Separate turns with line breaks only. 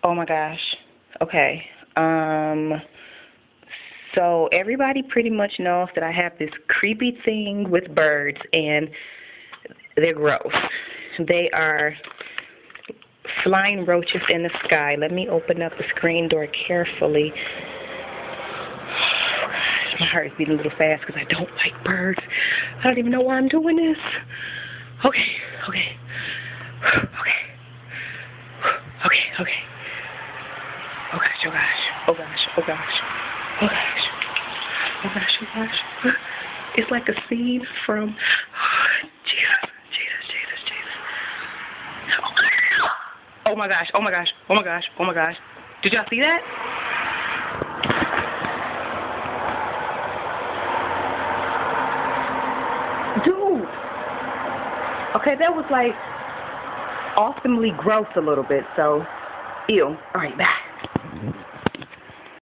Oh my gosh. Okay. So everybody pretty much knows that I have this creepy thing with birds, and they're gross. They are flying roaches in the sky. Let me open up the screen door carefully. Oh gosh, my heart is beating a little fast because I don't like birds. I don't even know why I'm doing this. Okay. Oh gosh. It's like a scene from Jesus. Oh my gosh. Did y'all see that? Dude. Okay, that was like awesomely gross a little bit, so ew. Alright, bye.